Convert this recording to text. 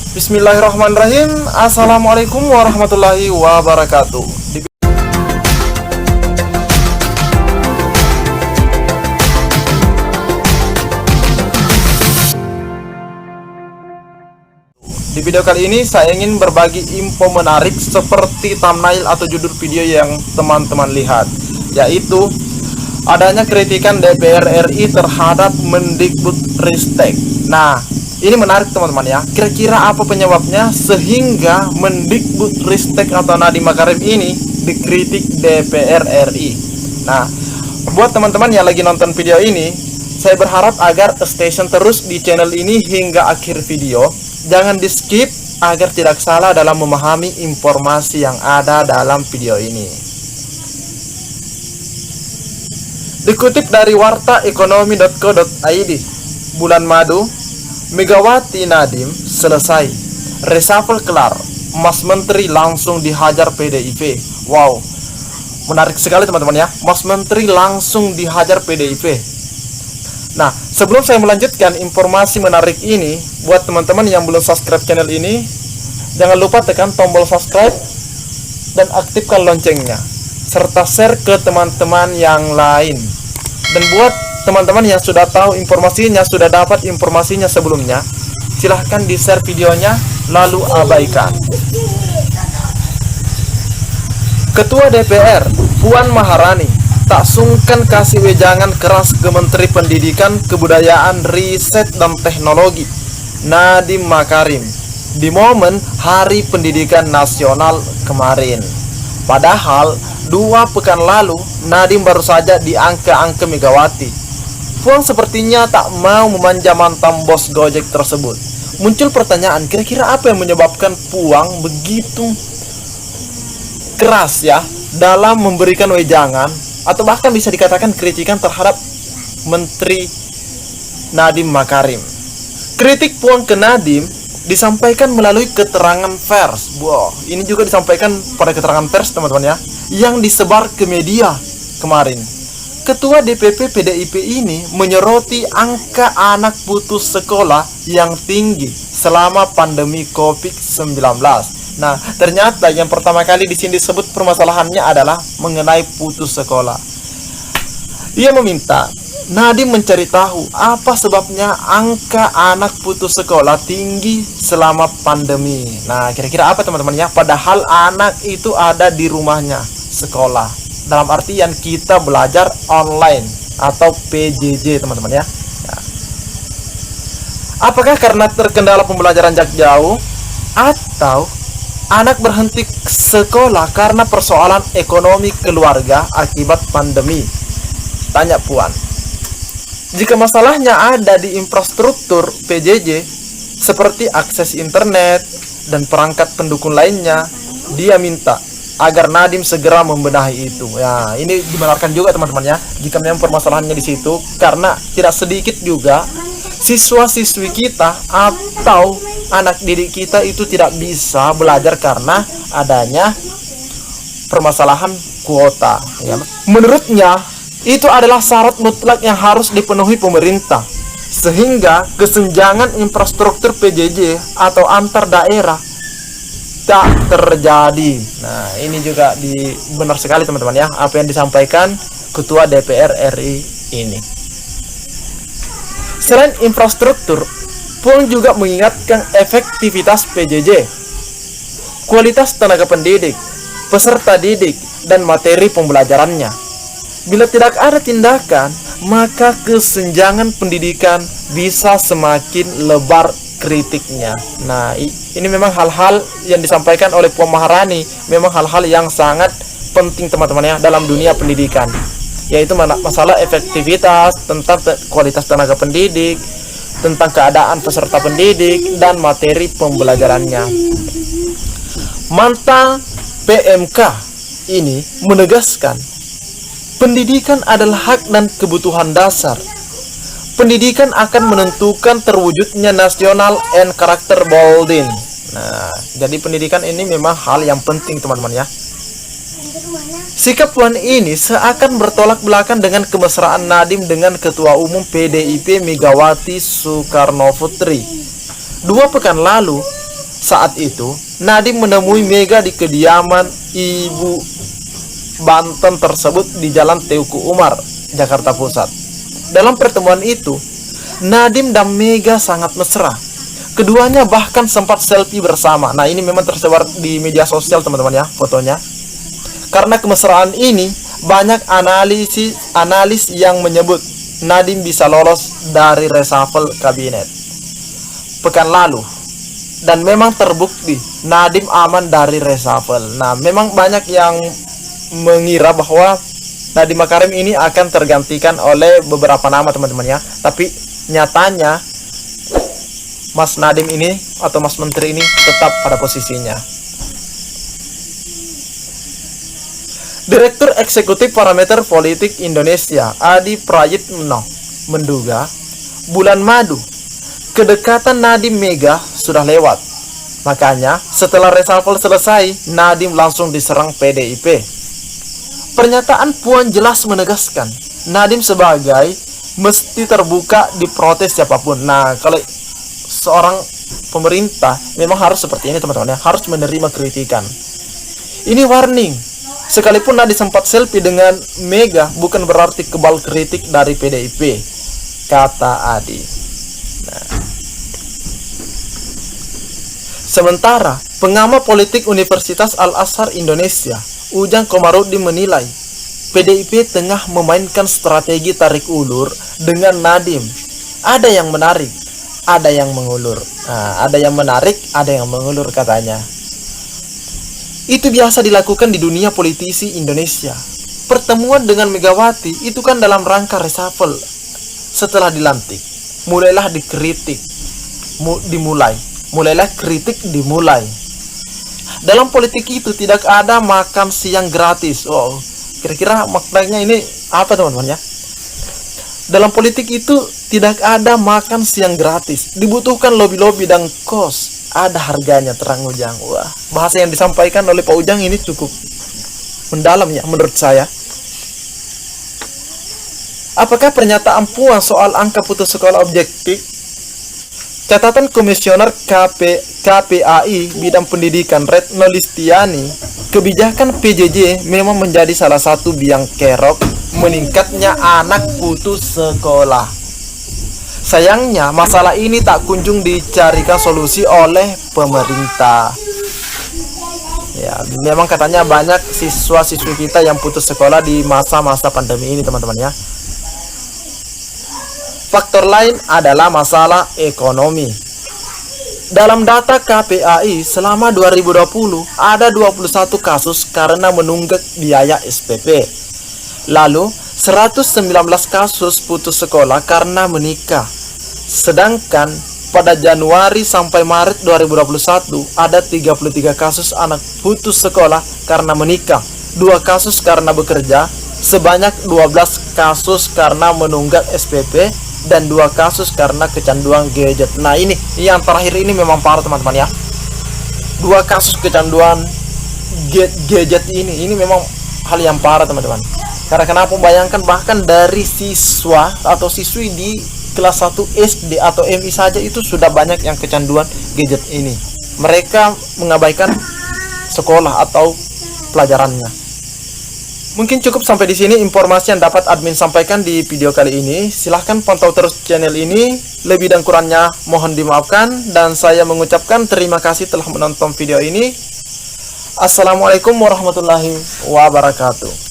Bismillahirrahmanirrahim. Assalamualaikum warahmatullahi wabarakatuh. Di video kali ini saya ingin berbagi info menarik seperti thumbnail atau judul video yang teman-teman lihat, yaitu adanya kritikan DPR RI terhadap Mendikbudristek. Nah, ini menarik teman-teman ya. Kira-kira apa penyebabnya sehingga Mendikbudristek atau Nadiem Makarim ini dikritik DPR RI? Nah, buat teman-teman yang lagi nonton video ini, saya berharap agar stay tune terus di channel ini hingga akhir video. Jangan di skip agar tidak salah dalam memahami informasi yang ada dalam video ini. Dikutip dari wartaekonomi.co.id, bulan Madu, Megawati Nadiem selesai, reshuffle kelar, Mas Menteri langsung dihajar PDIP. Wow, menarik sekali teman-teman ya. Mas Menteri langsung dihajar PDIP. Nah, sebelum saya melanjutkan informasi menarik ini, buat teman-teman yang belum subscribe channel ini, jangan lupa tekan tombol subscribe dan aktifkan loncengnya, serta share ke teman-teman yang lain. Dan buat teman-teman yang sudah tahu informasinya, sudah dapat informasinya sebelumnya, silahkan di-share videonya lalu abaikan. Ketua DPR Puan Maharani tak sungkan kasih wejangan keras ke Menteri Pendidikan, Kebudayaan, Riset, dan Teknologi Nadiem Makarim di momen Hari Pendidikan Nasional kemarin. Padahal 2 pekan lalu Nadiem baru saja diangka-angka Megawati. Puan sepertinya tak mau memanja mantan bos Gojek tersebut. Muncul pertanyaan, kira-kira apa yang menyebabkan Puan begitu keras ya dalam memberikan wejangan atau bahkan bisa dikatakan kritikan terhadap Menteri Nadiem Makarim. Kritik Puan ke Nadiem disampaikan melalui keterangan pers. Wow, ini juga disampaikan pada keterangan pers teman-teman ya, yang disebar ke media kemarin. Ketua DPP PDIP ini menyoroti angka anak putus sekolah yang tinggi selama pandemi COVID-19. Nah, ternyata yang pertama kali di sini disebut permasalahannya adalah mengenai putus sekolah. Ia meminta Nadiem mencari tahu apa sebabnya angka anak putus sekolah tinggi selama pandemi. Nah, kira-kira apa teman-teman ya? Padahal anak itu ada di rumahnya sekolah. Dalam artian kita belajar online atau PJJ teman-teman ya. Apakah karena terkendala pembelajaran jarak jauh atau anak berhenti sekolah karena persoalan ekonomi keluarga akibat pandemi? Tanya Puan. Jika masalahnya ada di infrastruktur PJJ seperti akses internet dan perangkat pendukung lainnya, dia minta agar Nadiem segera membenahi itu. Ya, ini dibenarkan juga teman-teman ya, jika memang permasalahannya di situ, karena tidak sedikit juga siswa-siswi kita atau anak didik kita itu tidak bisa belajar karena adanya permasalahan kuota ya. Menurutnya itu adalah syarat mutlak yang harus dipenuhi pemerintah, sehingga kesenjangan infrastruktur PJJ atau antar daerah tak terjadi. Nah, ini juga benar sekali teman-teman ya, apa yang disampaikan Ketua DPR RI ini. Selain infrastruktur, Puan juga mengingatkan efektivitas PJJ, kualitas tenaga pendidik, peserta didik, dan materi pembelajarannya. Bila tidak ada tindakan, maka kesenjangan pendidikan bisa semakin lebar kritiknya. Nah, ini memang hal-hal yang disampaikan oleh Puan Maharani, memang hal-hal yang sangat penting teman-teman ya dalam dunia pendidikan, yaitu masalah efektivitas, tentang kualitas tenaga pendidik, tentang keadaan peserta pendidik, dan materi pembelajarannya. Mantan PMK ini menegaskan pendidikan adalah hak dan kebutuhan dasar. Pendidikan akan menentukan terwujudnya nasional and karakter building. Nah, jadi pendidikan ini memang hal yang penting teman-teman ya. Sikap Puan ini seakan bertolak belakang dengan kemesraan Nadiem dengan Ketua Umum PDIP Megawati Soekarnoputri. 2 pekan lalu, saat itu, Nadiem menemui Mega di kediaman Ibu Banten tersebut di Jalan Teuku Umar, Jakarta Pusat. Dalam pertemuan itu, Nadiem dan Mega sangat mesra. Keduanya bahkan sempat selfie bersama. Nah, ini memang tersebar di media sosial, teman-teman ya, fotonya. Karena kemesraan ini, banyak analis yang menyebut Nadiem bisa lolos dari reshuffle kabinet pekan lalu. Dan memang terbukti Nadiem aman dari reshuffle. Nah, memang banyak yang mengira bahwa Nadiem Makarim ini akan tergantikan oleh beberapa nama, teman-teman ya. Tapi nyatanya Mas Nadiem ini atau Mas Menteri ini tetap pada posisinya. Direktur Eksekutif Parameter Politik Indonesia, Adi Prayitno, menduga bulan madu kedekatan Nadiem Mega sudah lewat. Makanya setelah reshuffle selesai, Nadiem langsung diserang PDIP. Pernyataan Puan jelas menegaskan Nadiem sebagai mesti terbuka diprotes siapapun. Nah, kalau seorang pemerintah memang harus seperti ini, teman-teman ya, harus menerima kritikan. Ini warning. Sekalipun Nadiem sempat selfie dengan Mega, bukan berarti kebal kritik dari PDIP, kata Adi. Nah. Sementara pengamat politik Universitas Al-Azhar Indonesia, Ujang Komarudin, menilai PDIP tengah memainkan strategi tarik ulur dengan Nadiem. Ada yang menarik, ada yang mengulur. Nah, ada yang menarik, ada yang mengulur, katanya. Itu biasa dilakukan di dunia politisi Indonesia. Pertemuan dengan Megawati itu kan dalam rangka reshuffle. Setelah dilantik, mulailah dikritik, mulailah kritik dimulai. Dalam politik itu tidak ada makan siang gratis. Oh, kira-kira maknanya ini apa, teman-teman ya? Dalam politik itu tidak ada makan siang gratis. Dibutuhkan lobby-lobby dan kos. Ada harganya, terang Ujang. Wah, bahasa yang disampaikan oleh Pak Ujang ini cukup mendalam ya menurut saya. Apakah pernyataan Puan soal angka putus sekolah objektif? Catatan Komisioner KPAI bidang pendidikan Retno Listiani, kebijakan PJJ memang menjadi salah satu biang kerok meningkatnya anak putus sekolah. Sayangnya masalah ini tak kunjung dicarikan solusi oleh pemerintah. Ya, memang katanya banyak siswa-siswi kita yang putus sekolah di masa-masa pandemi ini, teman-teman ya. Faktor lain adalah masalah ekonomi. Dalam data KPAI selama 2020 ada 21 kasus karena menunggak biaya SPP. Lalu 119 kasus putus sekolah karena menikah. Sedangkan pada Januari sampai Maret 2021 ada 33 kasus anak putus sekolah karena menikah, 2 kasus karena bekerja, sebanyak 12 kasus karena menunggak SPP, dan 2 kasus karena kecanduan gadget. Nah, ini yang terakhir ini memang parah, teman-teman ya. 2 kasus kecanduan gadget ini memang hal yang parah, teman-teman. Karena kenapa? Bayangkan bahkan dari siswa atau siswi di kelas 1 SD atau MI saja itu sudah banyak yang kecanduan gadget ini. Mereka mengabaikan sekolah atau pelajarannya. Mungkin cukup sampai di sini informasi yang dapat admin sampaikan di video kali ini. Silahkan pantau terus channel ini. Lebih dan kurangnya mohon dimaafkan. Dan saya mengucapkan terima kasih telah menonton video ini. Assalamualaikum warahmatullahi wabarakatuh.